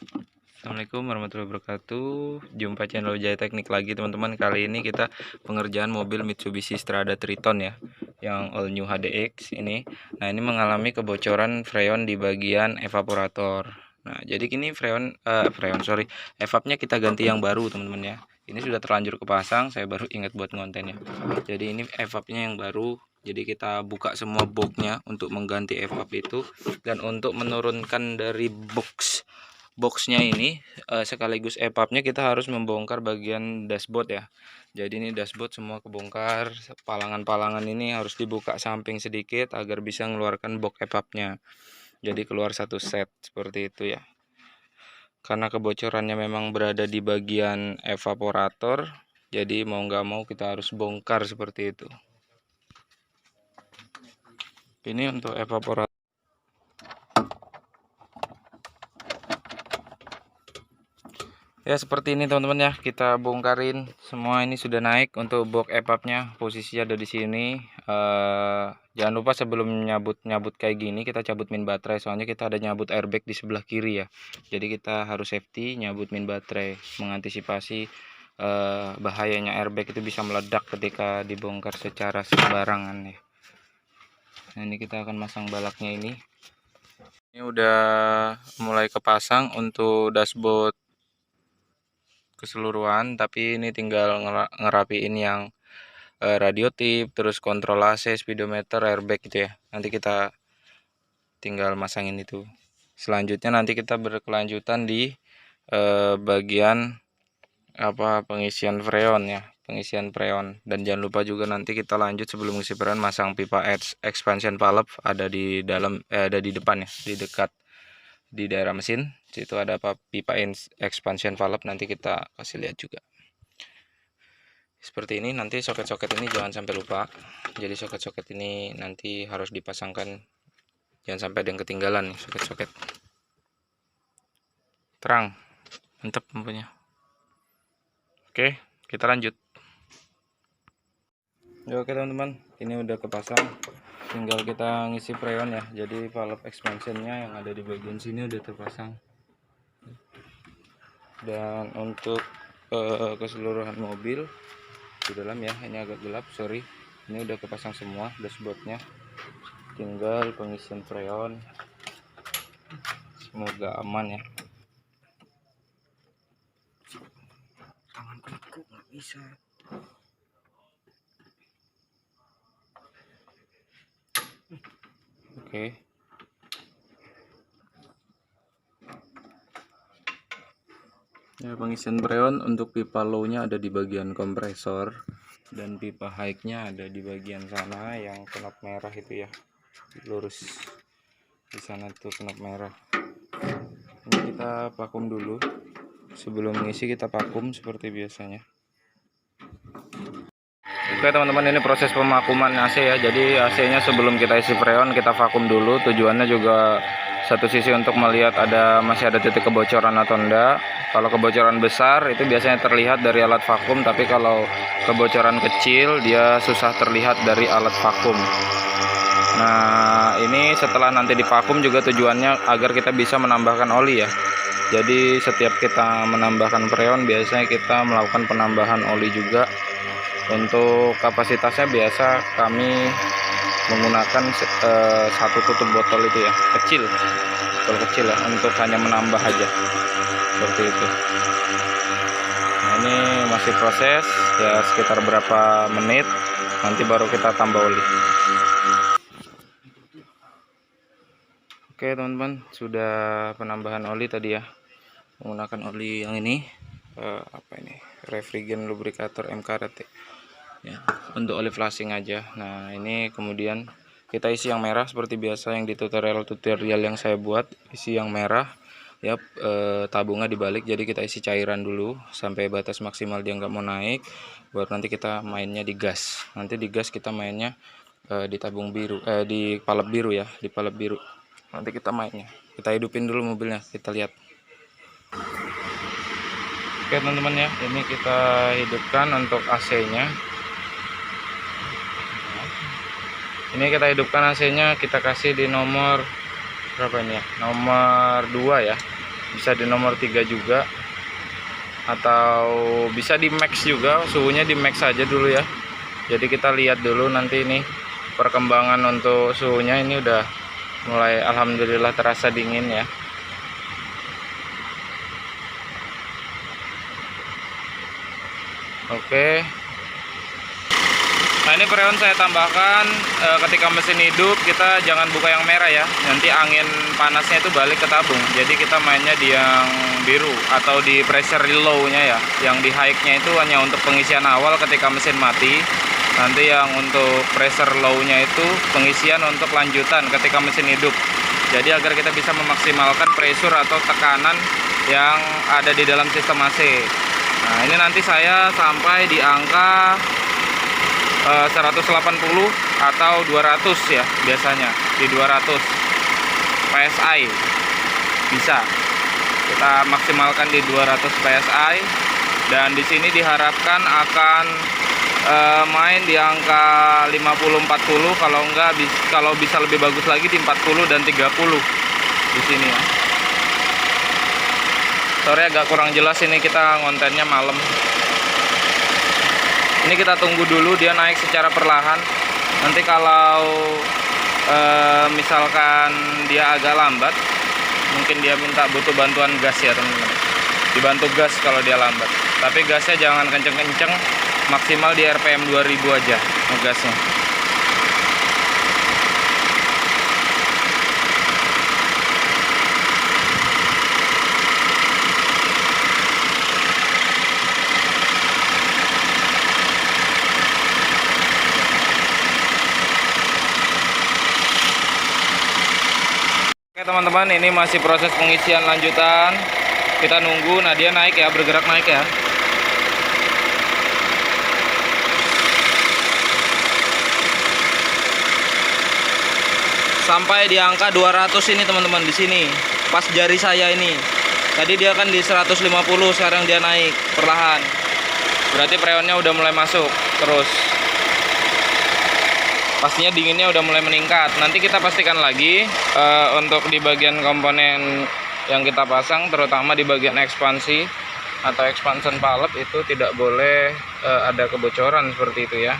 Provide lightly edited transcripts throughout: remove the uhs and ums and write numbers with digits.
Assalamualaikum warahmatullahi wabarakatuh. Jumpa channel Jaya Teknik lagi teman-teman. Kali ini kita pengerjaan mobil Mitsubishi Strada Triton ya, yang all new HDX ini. Nah, ini mengalami kebocoran freon di bagian evaporator. Nah, jadi kini evapnya kita ganti yang baru teman-teman ya. Ini sudah terlanjur kepasang, saya baru ingat buat ngontennya. Jadi ini evapnya yang baru. Jadi kita buka semua boxnya untuk mengganti evap itu, dan untuk menurunkan dari boxnya ini sekaligus evapnya kita harus membongkar bagian dashboard ya. Jadi ini dashboard semua kebongkar, palangan-palangan ini harus dibuka samping sedikit agar bisa mengeluarkan box evapnya. Jadi keluar satu set seperti itu ya. Karena kebocorannya memang berada di bagian evaporator, jadi mau nggak mau kita harus bongkar seperti itu. Ini untuk evaporator. Ya seperti ini teman-teman ya, kita bongkarin semua. Ini sudah naik untuk box evapnya, posisi ada di sini. Jangan lupa sebelum nyabut kayak gini kita cabut min baterai, soalnya kita ada nyabut airbag di sebelah kiri ya. Jadi kita harus safety nyabut min baterai, mengantisipasi bahayanya airbag itu bisa meledak ketika dibongkar secara sembarangan ya. Nah, ini kita akan masang balaknya ini. Ini udah mulai kepasang untuk dashboard keseluruhan, tapi ini tinggal ngerapiin yang radio tip, terus kontrol AC, speedometer, airbag gitu ya. Nanti kita tinggal masangin itu. Selanjutnya nanti kita berkelanjutan di bagian pengisian freon ya, pengisian freon. Dan jangan lupa juga nanti kita lanjut sebelum ngisi freon masang pipa expansion valve, ada di dalam ada di depan ya, di dekat di daerah mesin. Situ ada pipa expansion valve, nanti kita kasih lihat juga. Seperti ini, nanti soket-soket ini jangan sampai lupa. Jadi soket-soket ini nanti harus dipasangkan, jangan sampai ada yang ketinggalan nih soket-soket. Terang, mantap lampunya. Oke, kita lanjut. Ya, oke teman-teman, ini udah kepasang, tinggal kita ngisi freon ya. Jadi valve expansionnya yang ada di bagian sini udah terpasang. Dan untuk keseluruhan mobil di dalam ya, ini agak gelap, sorry. Ini udah kepasang semua dashboardnya, tinggal pengisian freon. Semoga aman ya. Tangan kok nggak bisa. Oke. Ya, pengisian freon untuk pipa low-nya ada di bagian kompresor, dan pipa high-nya ada di bagian sana yang knop merah itu ya, lurus di sana tuh knop merah. Ini kita vakum dulu, sebelum mengisi kita vakum seperti biasanya. Oke teman-teman, ini proses pemakuman AC ya. Jadi AC-nya sebelum kita isi freon kita vakum dulu, tujuannya juga satu sisi untuk melihat masih ada titik kebocoran atau enggak. Kalau kebocoran besar itu biasanya terlihat dari alat vakum, tapi kalau kebocoran kecil dia susah terlihat dari alat vakum. Nah, ini setelah nanti divakum juga tujuannya agar kita bisa menambahkan oli ya. Jadi setiap kita menambahkan freon biasanya kita melakukan penambahan oli juga. Untuk kapasitasnya biasa kami menggunakan satu tutup botol itu ya, botol kecil ya, untuk hanya menambah aja seperti itu. Nah, ini masih proses ya, sekitar berapa menit nanti baru kita tambah oli. Oke teman-teman, sudah penambahan oli tadi ya, menggunakan oli yang ini refrigerant lubricator MKRT ya, untuk oli flashing aja. Nah, ini kemudian kita isi yang merah seperti biasa yang di tutorial yang saya buat, isi yang merah ya, tabungnya dibalik. Jadi kita isi cairan dulu sampai batas maksimal dia nggak mau naik, baru nanti kita mainnya di gas. Nanti di gas kita mainnya di tabung biru, di palep biru ya, di palep biru nanti kita mainnya. Kita hidupin dulu mobilnya, kita lihat. Oke teman-teman ya, ini kita hidupkan untuk AC-nya. Ini kita hidupkan AC-nya, kita kasih di nomor berapa ini ya? Nomor 2 ya. bisa di nomor 3 juga, atau bisa di max juga, suhunya di max saja dulu ya. Jadi kita lihat dulu nanti ini perkembangan untuk suhunya. Ini udah mulai alhamdulillah terasa dingin ya. Oke. Nah, ini freon saya tambahkan ketika mesin hidup kita jangan buka yang merah ya. Nanti angin panasnya itu balik ke tabung. Jadi kita mainnya di yang biru atau di pressure low-nya ya. Yang di high-nya itu hanya untuk pengisian awal ketika mesin mati. Nanti yang untuk pressure low-nya itu pengisian untuk lanjutan ketika mesin hidup. Jadi agar kita bisa memaksimalkan pressure atau tekanan yang ada di dalam sistem AC. Nah, ini nanti saya sampai di angka 180 atau 200 ya, biasanya di 200 PSI bisa kita maksimalkan di 200 PSI, dan di sini diharapkan akan main di angka 50-40, kalau bisa lebih bagus lagi di 40 dan 30 di sini ya. Sorry agak kurang jelas, ini kita ngontennya malam. Ini kita tunggu dulu dia naik secara perlahan. Nanti kalau misalkan dia agak lambat, mungkin dia butuh bantuan gas ya teman-teman. Dibantu gas kalau dia lambat. Tapi gasnya jangan kenceng-kenceng, maksimal di RPM 2000 aja ngegasnya. Oke teman-teman, ini masih proses pengisian lanjutan. Kita nunggu. Nah, dia naik ya, bergerak naik ya. Sampai di angka 200 ini teman-teman, di sini pas jari saya ini. Tadi dia kan di 150, sekarang dia naik perlahan. Berarti freonnya udah mulai masuk terus. Pastinya dinginnya udah mulai meningkat. Nanti kita pastikan lagi untuk di bagian komponen yang kita pasang, terutama di bagian ekspansi atau expansion valve itu tidak boleh ada kebocoran seperti itu ya.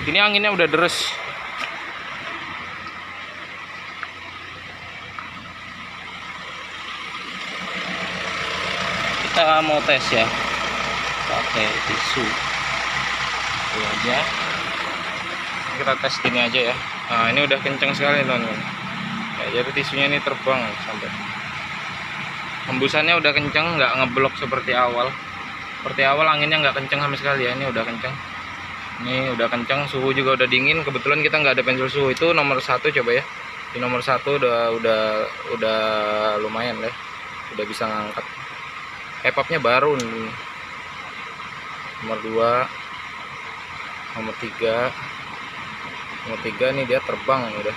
Ini anginnya udah deres. Kita mau tes ya pakai tisu. Ini aja. Kita tes gini aja ya. Nah, ini udah kenceng sekali teman-teman ya, jadi tisunya ini terbang sampai hembusannya udah kenceng, nggak ngeblok seperti awal anginnya nggak kenceng sama sekali ya. Ini udah kenceng, ini udah kenceng, suhu juga udah dingin. Kebetulan kita nggak ada pensil suhu, itu nomor 1 coba ya. Di nomor 1 udah lumayan deh, udah bisa ngangkat. Epapnya baru nih. Nomor 2, nomor 3 nih dia terbang udah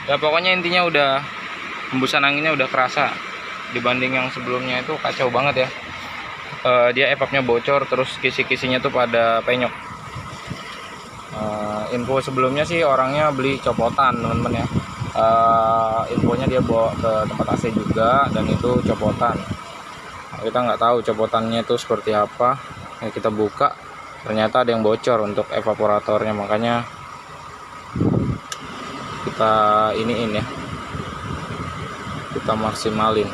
ya. Pokoknya intinya udah hembusan anginnya udah kerasa dibanding yang sebelumnya, itu kacau banget ya. Dia epapnya bocor, terus kisi-kisinya tuh pada penyok. Info sebelumnya sih orangnya beli copotan teman-teman ya. Infonya dia bawa ke tempat AC juga dan itu copotan. Kita nggak tahu copotannya itu seperti apa ya. Kita buka ternyata ada yang bocor untuk evaporatornya, makanya kita iniin ya, kita maksimalin.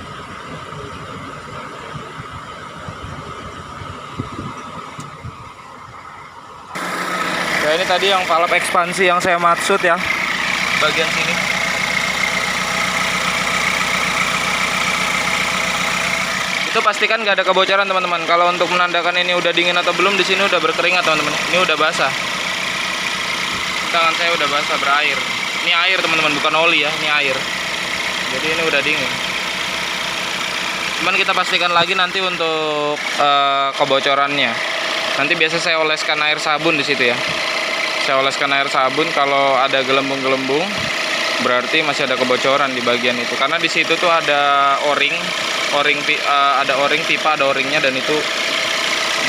Ya, ini tadi yang valve ekspansi yang saya maksud ya, bagian sini. Itu pastikan nggak ada kebocoran teman-teman. Kalau untuk menandakan ini udah dingin atau belum, di sini udah berkeringat teman-teman. Ini udah basah. Tangan saya udah basah berair. Ini air teman-teman, bukan oli ya, ini air. Jadi ini udah dingin. Cuman kita pastikan lagi nanti untuk kebocorannya. Nanti biasa saya oleskan air sabun di situ ya. Saya oleskan air sabun, kalau ada gelembung-gelembung berarti masih ada kebocoran di bagian itu. Karena di situ tuh ada ada o-ring pipa, ada o-ringnya, dan itu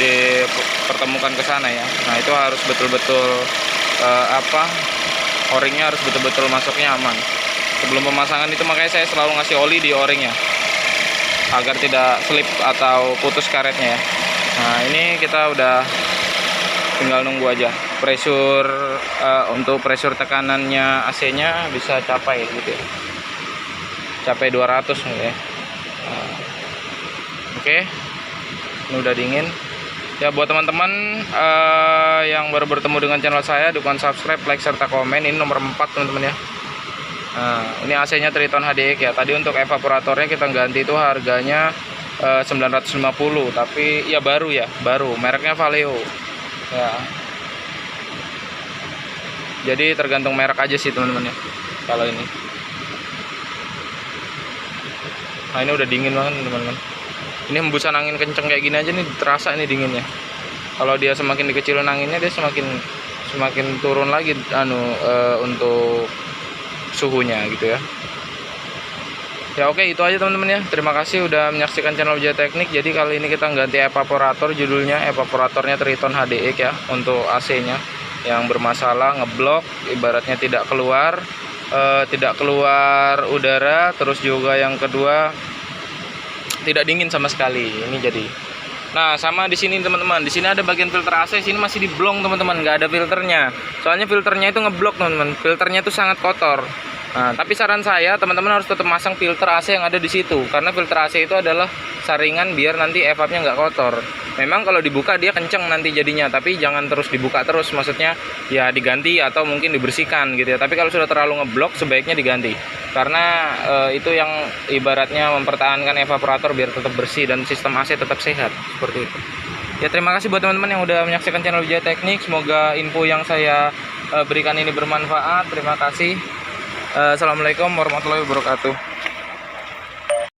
dipertemukan ke sana ya. Nah, itu harus betul-betul o-ringnya harus betul-betul masuknya aman sebelum pemasangan itu. Makanya saya selalu ngasih oli di o-ringnya agar tidak slip atau putus karetnya ya. Nah, ini kita udah tinggal nunggu aja pressure, untuk pressure tekanannya AC-nya bisa capai gitu ya, capai 200 ya. Oke, ini udah dingin ya. Buat teman-teman yang baru bertemu dengan channel saya, dukungan subscribe, like, serta komen. Ini nomor 4 teman-teman ya. Nah, ini AC-nya Triton HDX ya. Tadi untuk evaporatornya kita ganti itu harganya 950, tapi ya baru ya, baru, mereknya Valeo ya. Jadi tergantung merek aja sih teman-teman ya kalau ini. Nah, ini udah dingin banget teman-teman. Ini hembusan angin kenceng kayak gini aja nih terasa ini dinginnya. Kalau dia semakin dikecilin anginnya, dia semakin turun lagi untuk suhunya gitu ya. Ya oke, itu aja teman-teman ya. Terima kasih udah menyaksikan channel Wijaya Teknik. Jadi kali ini kita ganti evaporator, judulnya evaporatornya Triton HDX ya, untuk AC-nya yang bermasalah, ngeblok, ibaratnya tidak keluar udara, terus juga yang kedua tidak dingin sama sekali. Ini jadi. Nah, sama di sini teman-teman. Di sini ada bagian filter AC, sini masih diblong teman-teman, nggak ada filternya. Soalnya filternya itu ngeblok teman-teman. Filternya itu sangat kotor. Nah, tapi saran saya teman-teman harus tetap masang filter AC yang ada di situ, karena filter AC itu adalah saringan biar nanti evapnya nggak kotor. Memang kalau dibuka dia kenceng nanti jadinya, tapi jangan terus dibuka terus, maksudnya ya diganti atau mungkin dibersihkan gitu ya. Tapi kalau sudah terlalu ngeblok sebaiknya diganti, karena itu yang ibaratnya mempertahankan evaporator biar tetap bersih dan sistem AC tetap sehat seperti itu. Ya, terima kasih buat teman-teman yang udah menyaksikan channel Wijaya Teknik. Semoga info yang saya berikan ini bermanfaat. Terima kasih. Assalamualaikum warahmatullahi wabarakatuh.